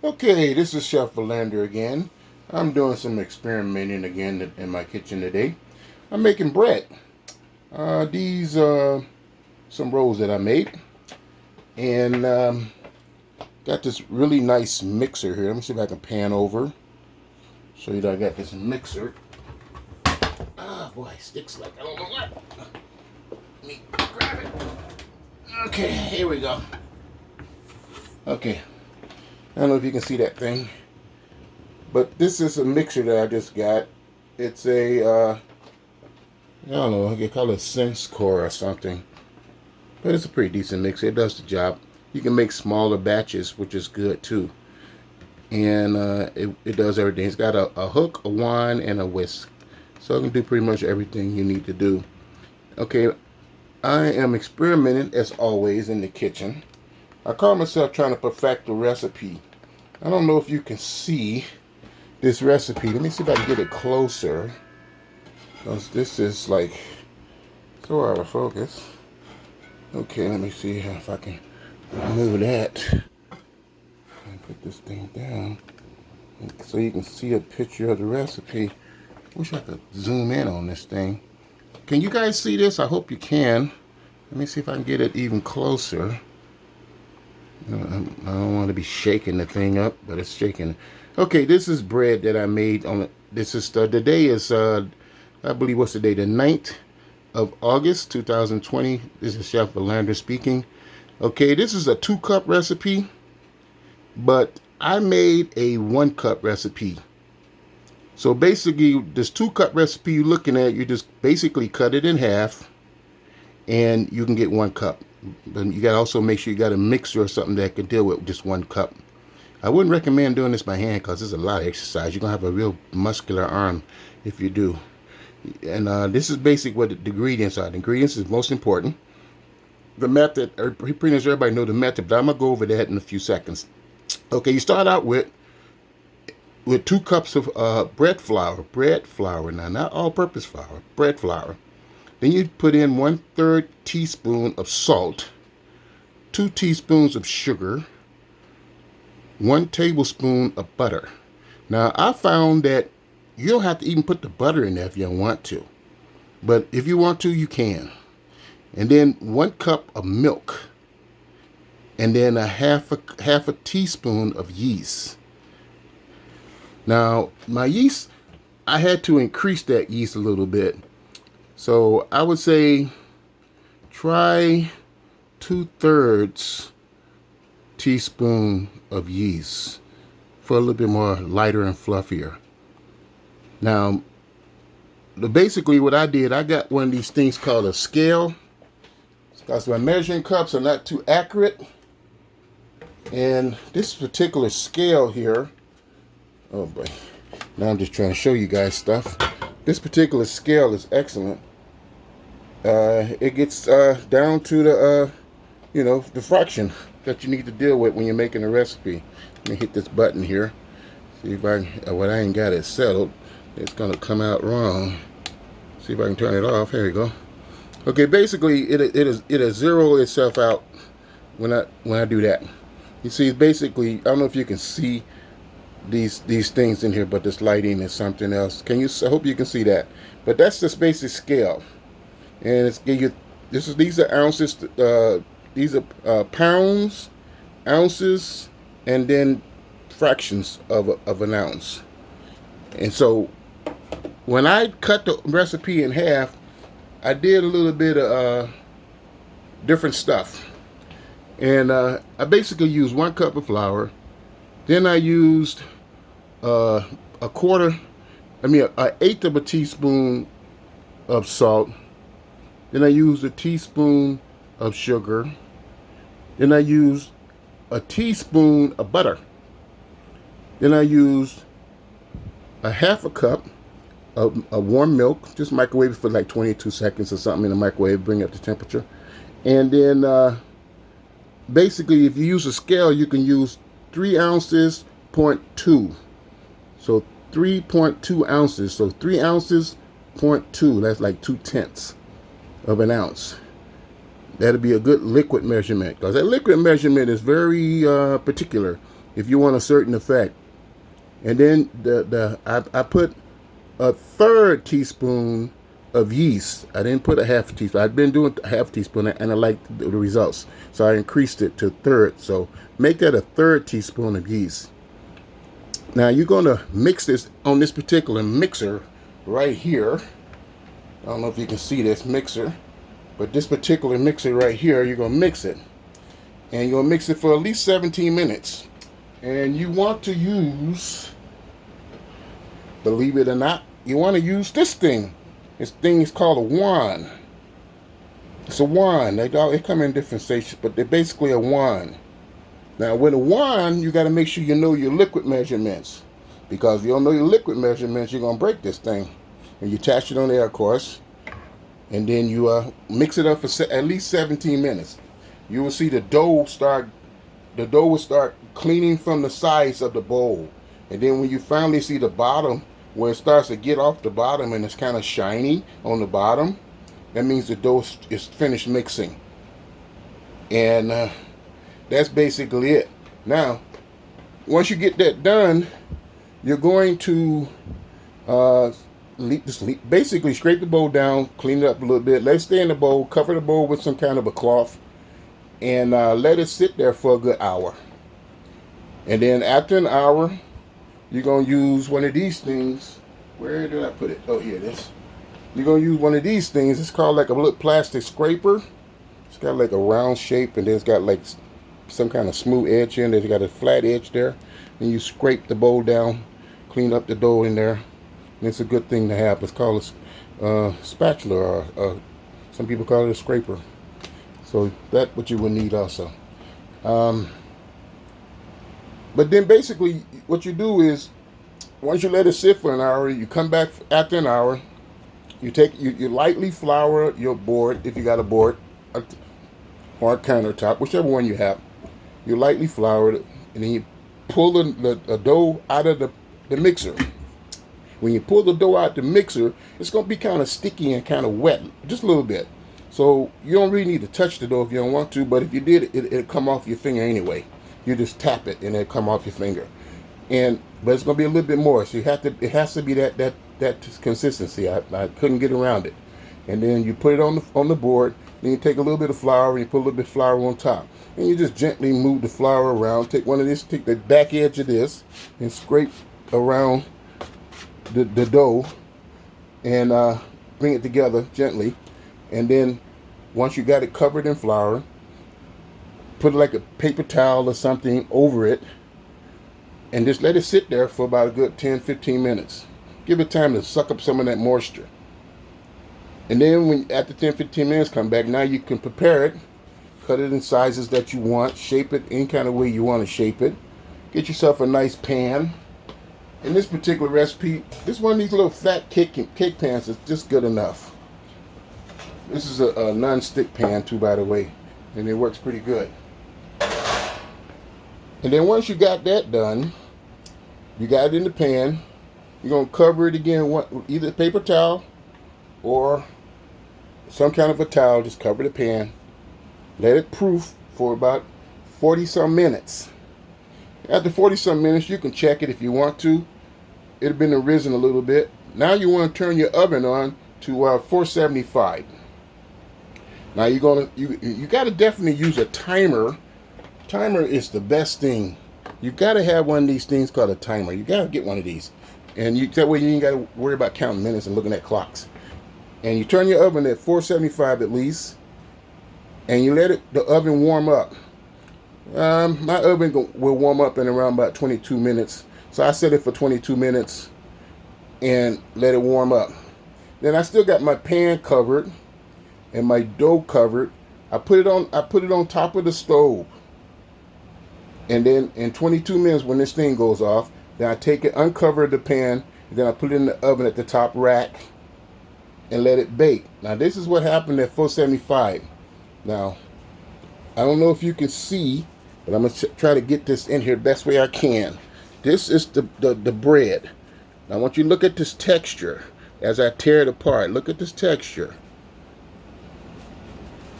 Okay, this is Chef Valander again. I'm doing some experimenting again in my kitchen today. I'm making bread. These some rolls that I made, and got this really nice mixer here. Let me see if I can pan over. Show you that I got this mixer. Ah, boy, sticks like I don't know what. Let me grab it. Okay, here we go. Okay, I don't know if you can see that thing, but this is a mixer that I just got. It's a I don't know, you call it SenseCore or something. But it's a pretty decent mixer. It does the job. You can make smaller batches, which is good too. And it does everything. It's got a hook, a wand, and a whisk. So it can do pretty much everything you need to do. Okay, I am experimenting as always in the kitchen. I call myself trying to perfect the recipe. I don't know if you can see this recipe. Let me see if I can get it closer. Because this is like so out of focus. Okay, let me see if I can move that and put this thing down so you can see a picture of the recipe. Wish I could zoom in on this thing. Can you guys see this? I hope you can. Let me see if I can get it even closer. I don't want to be shaking the thing up, but it's shaking. Okay, this is bread that I made on it. This is the day is I believe what's the day? The 9th of August 2020. This is Chef Valander speaking. Okay, this is a 2-cup recipe, but I made a 1-cup recipe. So basically, this 2-cup recipe you're looking at, you just basically cut it in half, and you can get 1 cup. But you gotta also make sure you got a mixer or something that can deal with just 1 cup. I wouldn't recommend doing this by hand because it's a lot of exercise. You're gonna have a real muscular arm if you do. And this is basic what the ingredients are. The ingredients is most important. The method, pretty much everybody know the method, but I'm gonna go over that in a few seconds. Okay, you start out with 2 cups of bread flour, now not all-purpose flour, bread flour. Then you put in 1/3 teaspoon of salt, 2 teaspoons of sugar, 1 tablespoon of butter. Now I found that you don't have to even put the butter in there if you don't want to, but if you want to, you can. And then 1 cup of milk, and then a half a teaspoon of yeast. Now my yeast, I had to increase that yeast a little bit, so I would say try 2/3 teaspoon of yeast for a little bit more lighter and fluffier. Now, basically what I did, I got one of these things called a scale, because my measuring cups are not too accurate. And this particular scale here, oh boy, now I'm just trying to show you guys stuff. This particular scale is excellent. It gets down to the, the fraction that you need to deal with when you're making a recipe. Let me hit this button here. See if I ain't got it settled. It's gonna come out wrong. See if I can turn it off. Here we go. Okay, basically it'll zero itself out when I do that. You see, basically, I don't know if you can see these things in here, but this lighting is something else. I hope you can see that. But that's this basic scale, and it's give you these are ounces. These are pounds, ounces, and then fractions of an ounce. And so when I cut the recipe in half, I did a little bit of different stuff. And I basically used 1 cup of flour. Then I used an eighth of a teaspoon of salt. Then I used a teaspoon of sugar. Then I used a teaspoon of butter. Then I used a half a cup of warm milk. Just microwave it for like 22 seconds or something in the microwave, bring up the temperature. And then basically, if you use a scale, you can use 3 ounces, 0.2. So 3.2 ounces. So 3 ounces, 0.2. That's like 2/10 of an ounce. That'll be a good liquid measurement, because that liquid measurement is very particular. if you want a certain effect. And then I put a third teaspoon of yeast. I didn't put a half teaspoon. I've been doing a half teaspoon, and I liked the results, so I increased it to third. So make that a third teaspoon of yeast. Now you're going to mix this on this particular mixer right here. I don't know if you can see this mixer, but this particular mixer right here, you're going to mix it. And you're going to mix it for at least 17 minutes. And you want to use, believe it or not, you want to use this thing. This thing is called a wand. It's a wand. They come in different stations, but they're basically a wand. Now, with a wand, you got to make sure you know your liquid measurements. Because if you don't know your liquid measurements, you're going to break this thing. And you attach it on there, of course. And then you mix it up for at least 17 minutes. You will see the dough will start cleaning from the sides of the bowl. And then when you finally see the bottom, where it starts to get off the bottom and it's kind of shiny on the bottom, that means the dough is finished mixing. And that's basically it. Now, once you get that done, you're going to basically scrape the bowl down, clean it up a little bit, let it stay in the bowl, cover the bowl with some kind of a cloth, and let it sit there for a good hour. And then after an hour, you're going to use one of these things. Where did I put it? Oh, here it is. You're going to use one of these things. It's called like a little plastic scraper. It's got like a round shape, and then it's got like some kind of smooth edge in it. It's got a flat edge there. And you scrape the bowl down, clean up the dough in there. And it's a good thing to have. It's called a spatula, or some people call it a scraper. So that's what you would need also. But then basically what you do is, once you let it sit for an hour, you come back after an hour, you lightly flour your board, if you got a board, or a countertop, whichever one you have. You lightly flour it, and then you pull the dough out of the mixer. When you pull the dough out the mixer, it's going to be kind of sticky and kind of wet, just a little bit. So you don't really need to touch the dough if you don't want to, but if you did, it'll come off your finger anyway. You just tap it and it'll come off your finger. But it's going to be a little bit more, so it has to be that consistency. I couldn't get around it. And then you put it on the board. Then you take a little bit of flour and you put a little bit of flour on top. And you just gently move the flour around. Take the back edge of this and scrape around the dough and bring it together gently. And then once you got it covered in flour, put like a paper towel or something over it and just let it sit there for about a good 10-15 minutes. Give it time to suck up some of that moisture. And then after 10-15 minutes, come back. Now you can prepare it, cut it in sizes that you want, shape it any kind of way you want to shape it. Get yourself a nice pan. In this particular recipe, this one of these little fat cake pans is just good enough. This is a non-stick pan too, by the way, and it works pretty good. And then once you got that done, you got it in the pan, you're going to cover it again with either a paper towel or some kind of a towel. Just cover the pan, let it proof for about 40-some minutes. After 40-some minutes, you can check it if you want to. It'll been arisen a little bit. Now you want to turn your oven on to 475. Now you got to definitely use a timer. Timer is the best thing. You got to have one of these things called a timer. You got to get one of these, and that way you ain't got to worry about counting minutes and looking at clocks. And you turn your oven at 475 at least, and you let the oven warm up. My oven will warm up in around about 22 minutes. So I set it for 22 minutes and let it warm up. Then I still got my pan covered and my dough covered. I put it on top of the stove. And then in 22 minutes when this thing goes off, then I take it, uncover the pan, and then I put it in the oven at the top rack and let it bake. Now this is what happened at 475. Now, I don't know if you can see, but I'm going to try to get this in here best way I can. This is the bread. Now I want you to look at this texture as I tear it apart. Look at this texture.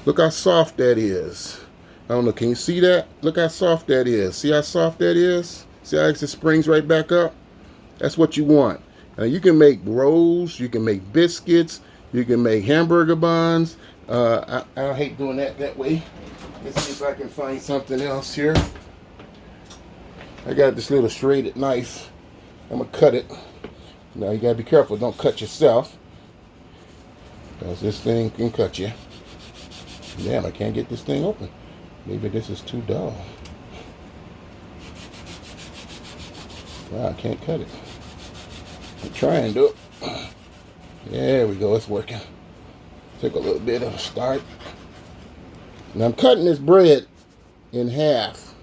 Look how soft that is. I don't know, can you see that? Look how soft that is. See how soft that is? See how it just springs right back up? That's what you want. Now you can make rolls, you can make biscuits, you can make hamburger buns. I hate doing that way. Let's see if I can find something else here. I got this little serrated knife. I'm gonna cut it. Now you gotta be careful, don't cut yourself, because this thing can cut you. Damn, I can't get this thing open. Maybe this is too dull. Wow, I can't cut it. I'm trying to do it. There we go, it's working. Took a little bit of a start. Now I'm cutting this bread in half.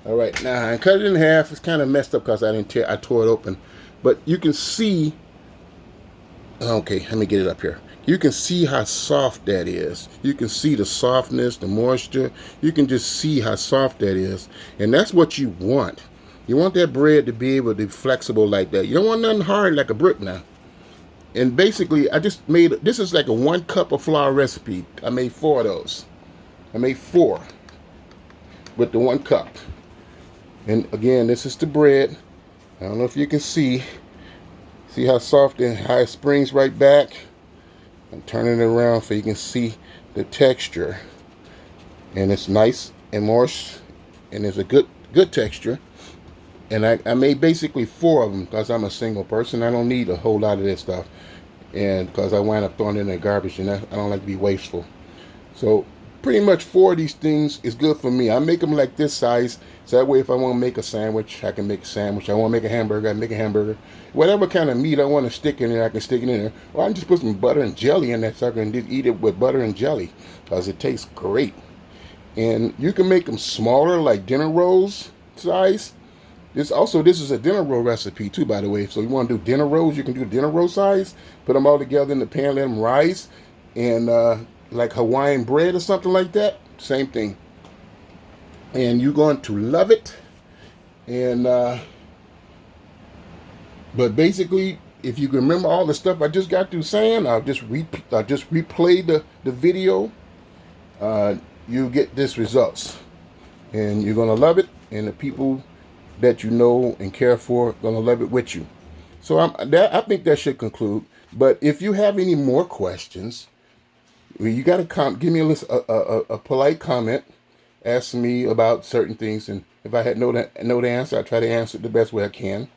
All right, now I cut it in half. It's kind of messed up because I tore it open. But you can see, okay, let me get it up here. You can see how soft that is. You can see the softness, the moisture. You can just see how soft that is. And that's what you want. You want that bread to be able to be flexible like that. You don't want nothing hard like a brick now. And basically, I just made, this is like a 1 cup of flour recipe. I made 4 of those. I made 4 with the 1 cup. And again, this is the bread. I don't know if you can see. See how soft and how it springs right back? I'm turning it around so you can see the texture. And it's nice and moist. And it's a good texture. And I made basically 4 of them because I'm a single person. I don't need a whole lot of this stuff. And because I wind up throwing it in the garbage, and I don't like to be wasteful. So pretty much 4 of these things is good for me. I make them like this size, so that way if I want to make a sandwich, I can make a sandwich. I want to make a hamburger, I make a hamburger. Whatever kind of meat I want to stick in there, I can stick it in there. Or I can just put some butter and jelly in that sucker and just eat it with butter and jelly, because it tastes great. And you can make them smaller, like dinner rolls size. This is a dinner roll recipe too, by the way. So you want to do dinner rolls, you can do dinner roll size. Put them all together in the pan, let them rise. And like Hawaiian bread or something like that, same thing. And you're going to love it. And but basically, if you can remember all the stuff I just got through saying, I'll just replay the video. You get this results, and you're gonna love it. And the people that you know and care for are gonna love it with you. So I think that should conclude. But if you have any more questions, you got to give me a polite comment, ask me about certain things, and if I know the answer, I try to answer it the best way I can.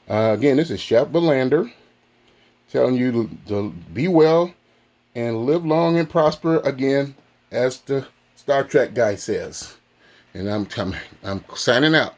Again, this is Chef Valander telling you to be well and live long and prosper again, as the Star Trek guy says. And I'm signing out.